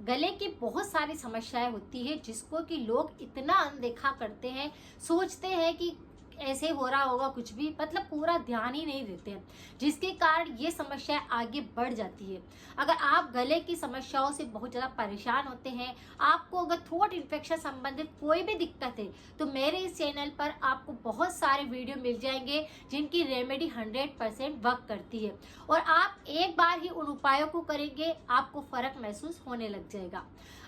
गले की बहुत सारी समस्याएं होती है जिसको कि लोग इतना अनदेखा करते हैं, सोचते हैं कि ऐसे हो रहा होगा, कुछ भी मतलब पूरा ध्यान ही नहीं देते हैं, जिसके कारण ये समस्याएं आगे बढ़ जाती है। अगर आप गले की समस्याओं से बहुत ज़्यादा परेशान होते हैं, आपको अगर थ्रोट इन्फेक्शन संबंधित कोई भी दिक्कत है, तो मेरे इस चैनल पर आपको बहुत सारे वीडियो मिल जाएंगे जिनकी रेमेडी 100% वर्क करती है और आप एक बार ही उन उपायों को करेंगे, आपको फर्क महसूस होने लग जाएगा।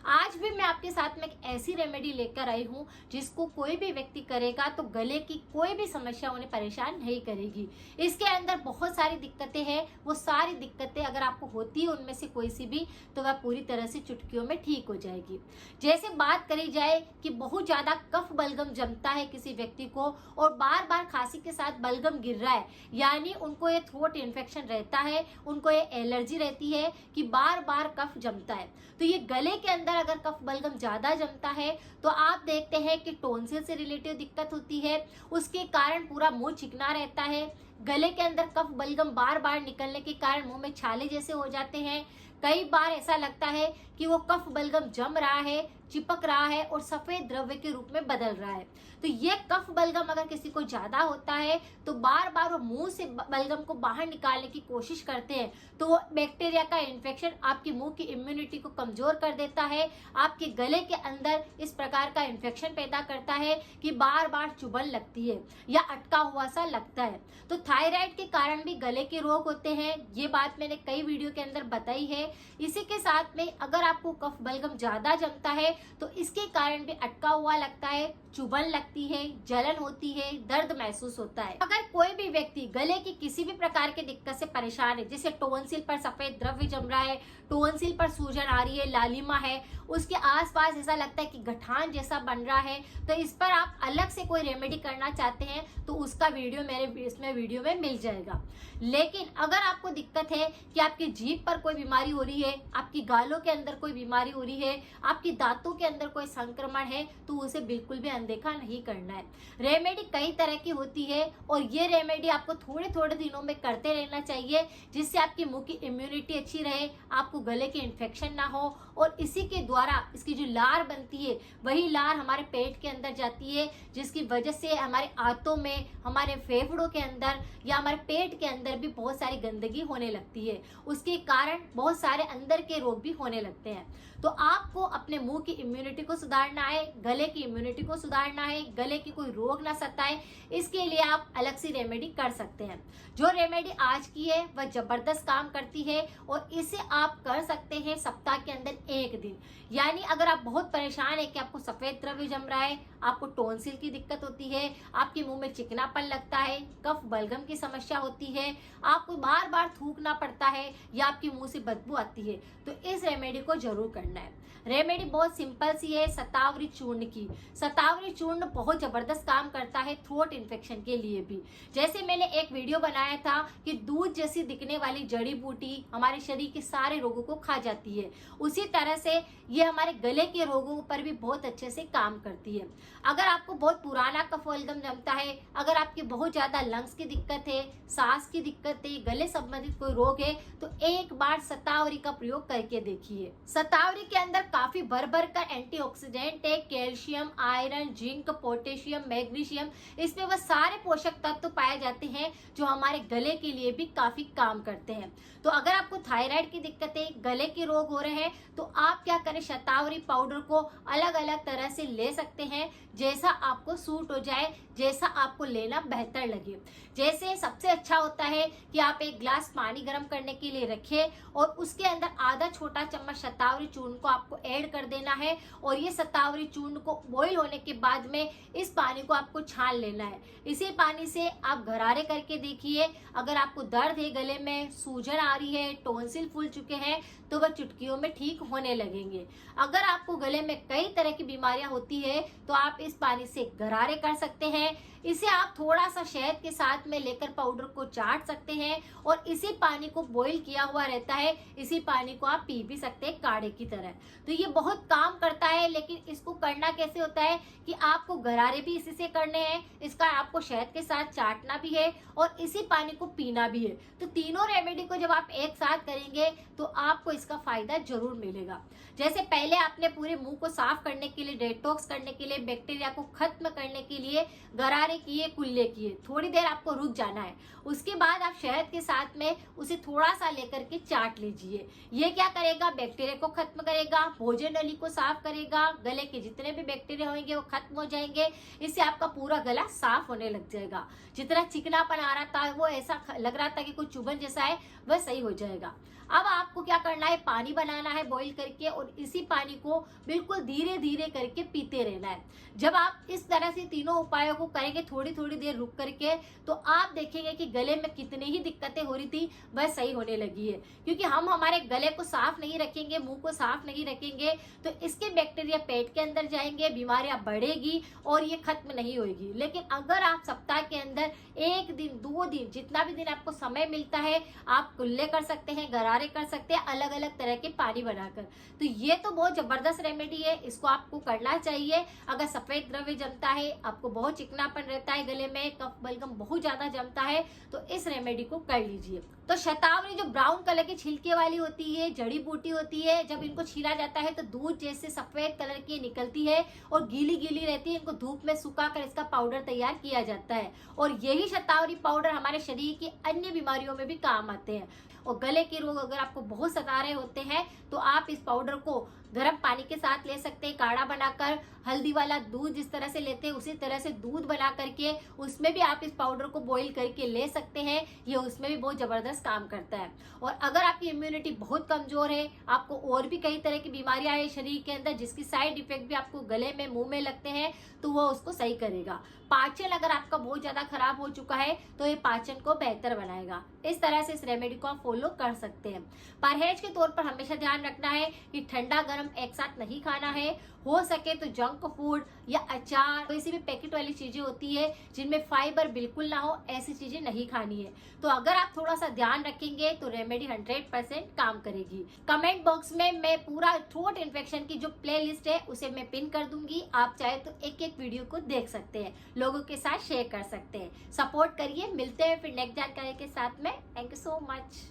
आज भी मैं आपके साथ में एक ऐसी रेमेडी लेकर आई हूँ जिसको कोई भी व्यक्ति करेगा तो गले की कोई भी समस्या उन्हें परेशान नहीं करेगी। इसके अंदर बहुत सारी दिक्कतें हैं, वो सारी दिक्कतें अगर आपको होती है उनमें से कोई सी भी, तो वह पूरी तरह से चुटकियों में ठीक हो जाएगी। जैसे बात करी जाए कि बहुत ज्यादा कफ बलगम जमता है किसी व्यक्ति को और बार बार खांसी के साथ बलगम गिर रहा है, यानी उनको ये थ्रोट इन्फेक्शन रहता है, उनको ये एलर्जी रहती है कि बार बार कफ जमता है। तो ये गले के अंदर अगर कफ बलगम ज्यादा जमता है तो आप देखते हैं कि टॉन्सिल से रिलेटेड दिक्कत होती है, उसके कारण पूरा मुंह चिकना रहता है। गले के अंदर कफ बलगम बार बार निकलने के कारण मुंह में छाले जैसे हो जाते हैं। कई बार ऐसा लगता है कि वो कफ बलगम जम रहा है, चिपक रहा है और सफेद द्रव्य के रूप में बदल रहा है। तो ये कफ बलगम अगर किसी को ज्यादा होता है तो बार बार वो मुंह से बलगम को बाहर निकालने की कोशिश करते हैं, तो वो बैक्टीरिया का इन्फेक्शन आपकी मुंह की इम्यूनिटी को कमजोर कर देता है, आपके गले के अंदर इस प्रकार का इन्फेक्शन पैदा करता है कि बार बार चुभन लगती है या अटका हुआ सा लगता है। तो थायराइड के कारण भी गले के रोग होते हैं, ये बात मैंने कई वीडियो के अंदर बताई है। इसी के साथ में अगर आपको कफ बलगम ज्यादा जमता है तो इसके कारण भी अटका हुआ लगता है, चुभन लगती है, जलन होती है, दर्द महसूस होता है। अगर कोई भी व्यक्ति गले की किसी भी प्रकार की दिक्कत से परेशान है, जैसे टॉन्सिल पर सफेद द्रव्य जम रहा है, टॉन्सिल पर सूजन आ रही है, लालिमा है, उसके आसपास ऐसा लगता है कि गठान जैसा बन रहा है, तो इस पर आप अलग से कोई रेमेडी करना चाहते हैं तो उसका वीडियो मेरे इसमें वीडियो में मिल जाएगा। लेकिन अगर आपको दिक्कत है कि आपकी जीभ पर कोई बीमारी हो रही है, आपकी गालों के अंदर कोई बीमारी हो रही है, आपकी दांतों के अंदर कोई संक्रमण है, तो उसे बिल्कुल भी अनदेखा नहीं करना है। रेमेडी कई तरह की होती है और ये रेमेडी आपको थोड़े थोड़े दिनों में करते रहना चाहिए, जिससे आपकी मुंह की इम्यूनिटी अच्छी रहे, आपको गले के इन्फेक्शन ना हो और इसी के द्वारा इसकी जो लार बनती है वही लार हमारे पेट के अंदर जाती है, जिसकी वजह से हमारे आंतों में, हमारे फेफड़ों के अंदर या हमारे पेट के अंदर भी बहुत सारी गंदगी होने लगती है। उसके कारण बहुत सारे अंदर के रोग भी होने लगते हैं। तो आपको अपने मुंह की इम्यूनिटी को सुधारना है, गले की इम्यूनिटी को सुधारना है, गले की कोई रोग ना सताए, इसके लिए आप अलग सी रेमेडी कर सकते हैं। जो रेमेडी आज की है वह जबरदस्त काम करती है और इसे आप कर सकते हैं सप्ताह के अंदर एक दिन। यानी अगर आप बहुत परेशान है कि आपको सफेद द्रव्य जम रहा है, आपको टॉन्सिल की दिक्कत होती है, आपके मुंह में चिकनापन लगता है, कफ बलगम की समस्या होती है, आपको बार बार थूकना पड़ता है या आपके मुंह से बदबू आती है, तो इस रेमेडी को जरूर करना है। रेमेडी बहुत सिंपल सी है, शतावरी चूर्ण की। शतावरी चूर्ण बहुत जबरदस्त काम करता है थ्रोट इन्फेक्शन के लिए भी। जैसे मैंने एक वीडियो बनाया था कि दूध जैसी दिखने वाली जड़ी बूटी हमारे शरीर के सारे रोगों को खा जाती है, उसी तरह से ये हमारे गले के रोगों पर भी बहुत अच्छे से काम करती है। अगर आपको बहुत पुराना कफ बलगम जमता है, अगर आपकी बहुत ज्यादा लंग्स की दिक्कत है, सांस की दिक्कत है, गले संबंधित कोई रोग है, तो एक बार शतावरी का प्रयोग करके देखिए। शतावरी के अंदर काफी भर भर कर एंटीऑक्सीडेंट है, calcium, iron, zinc, potassium, magnesium, इसमें वह सारे पोषक तत्व पाए जाते हैं जो हमारे गले के लिए भी काफी काम करते हैं। तो अगर आपको थायराइड की दिक्कत है, गले के रोग हो रहे हैं, तो आप क्या करें, शतावरी पाउडर को अलग अलग तरह से ले सकते हैं, जैसा आपको सूट हो जाए, जैसा आपको लेना बेहतर लगे। जैसे सबसे अच्छा होता है कि आप एक ग्लास पानी गर्म करने के लिए रखें और उसके अंदर आधा छोटा चम्मच शतावरी चूर्ण को आपको ऐड कर देना है और ये शतावरी चूर्ण को बॉईल होने के बाद में इस पानी को आपको छान लेना है। इसी पानी से आप गरारे करके देखिए। अगर आपको दर्द है, गले में सूजन आ रही है, टॉन्सिल फूल चुके हैं, तो वह चुटकियों में ठीक होने लगेंगे। अगर आपको गले में कई तरह की बीमारियां होती है तो आप इस पानी से गरारे कर सकते हैं। इसे आप थोड़ा सा शहद के साथ में लेकर पाउडर को चाट सकते हैं और इसी पानी को बॉईल किया हुआ रहता है, इसी पानी को आप पी भी सकते हैं काढ़े की तरह। तो ये बहुत काम करता है, लेकिन इसको करना कैसे होता है कि आपको गरारे भी इसी से करने हैं, इसका आपको शहद के साथ चाटना भी है और इसी पानी को पीना भी है। तो तीनों रेमेडी को जब आप एक साथ करेंगे तो आपको इसका फायदा जरूर मिलेगा। जैसे पहले आपने पूरे मुंह को साफ करने के लिए, डिटॉक्स करने के लिए, बैक्टीरिया को खत्म करने के लिए गरारे किए, कुल्ले किए, थोड़ी देर आपको रुक जाना है। उसके बाद आप शहद के साथ में उसे थोड़ा सा लेकर के चाट लीजिए। ये क्या करेगा, बैक्टीरिया को खत्म करेगा, भोजन नली को साफ करेगा, गले के जितने भी बैक्टीरिया होंगे वो खत्म हो जाएंगे। इससे आपका पूरा गला साफ होने लग जाएगा। जितना चिकनापन आ रहा था, वो ऐसा लग रहा था कि कुछ चुभन जैसा है, वह सही हो जाएगा। अब आपको क्या करना है, पानी बनाना है बॉईल करके और इसी पानी को बिल्कुल धीरे धीरे करके पीते रहना है। जब आप इस तरह से तीनों उपायों को करेंगे थोड़ी थोड़ी देर रुक करके, तो आप देखेंगे कि गले में कितनी ही दिक्कतें हो रही थी वह सही होने लगी है। क्योंकि हम हमारे गले को साफ नहीं रखेंगे, मुंह को साफ नहीं रखेंगे, तो इसके बैक्टीरिया पेट के अंदर जाएंगे, बीमारियां बढ़ेगी और ये खत्म नहीं होगी। लेकिन अगर आप सप्ताह के अंदर 1 दिन 2 दिन, जितना भी दिन आपको समय मिलता है, आप कुल्ले कर सकते हैं, गरारे कर सकते हैं, अलग अलग तरह के पानी बनाकर। तो ये तो बहुत जबरदस्त रेमेडी है, इसको आपको करना चाहिए। अगर सफेद द्रव्य जमता है, आपको बहुत चिकनापन रहता है गले में, कफ बलगम बहुत ज्यादा जमता है, तो इस रेमेडी को कर लीजिए। तो शतावरी जो ब्राउन कलर की छिलके वाली होती है, जड़ी बूटी होती है, जब इनको छीला जाता है तो दूध जैसे सफेद कलर की निकलती है और गीली गीली रहती है। इनको धूप में सुखाकर इसका पाउडर तैयार किया जाता है और यही शतावरी पाउडर हमारे शरीर की अन्य बीमारियों में भी काम आते हैं। और गले के रोग अगर आपको बहुत सता रहे होते हैं तो आप इस पाउडर को गर्म पानी के साथ ले सकते हैं, काढ़ा बनाकर। हल्दी वाला दूध जिस तरह से लेते हैं उसी तरह से दूध बना करके उसमें भी आप इस पाउडर को बॉईल करके ले सकते हैं। ये उसमें भी बहुत जबरदस्त काम करता है। और अगर आपकी इम्यूनिटी बहुत कमजोर है, आपको और भी कई तरह की बीमारियां हैं शरीर के अंदर जिसकी साइड इफेक्ट भी आपको गले में, मुंह में लगते हैं, तो वो उसको सही करेगा। पाचन अगर आपका बहुत ज्यादा खराब हो चुका है तो ये पाचन को बेहतर बनाएगा। इस तरह से इस रेमेडी को आप फॉलो कर सकते हैं। परहेज के तौर पर हमेशा ध्यान रखना है कि ठंडा गर्म एक साथ नहीं खाना है। हो सके तो जंक फूड या अचार, किसी भी पैकेट वाली चीजें होती है जिनमें फाइबर बिल्कुल ना हो, ऐसी चीजें नहीं खानी है। तो अगर आप थोड़ा सा ध्यान रखेंगे तो रेमेडी 100% काम करेगी। कमेंट बॉक्स में मैं पूरा थ्रोट इन्फेक्शन की जो प्लेलिस्ट है उसे मैं पिन कर दूंगी। आप चाहे तो एक एक वीडियो को देख सकते हैं, लोगों के साथ शेयर कर सकते हैं। सपोर्ट करिए। मिलते हैं फिर नेक्स्ट जानकारी के साथ में। Thank you so much.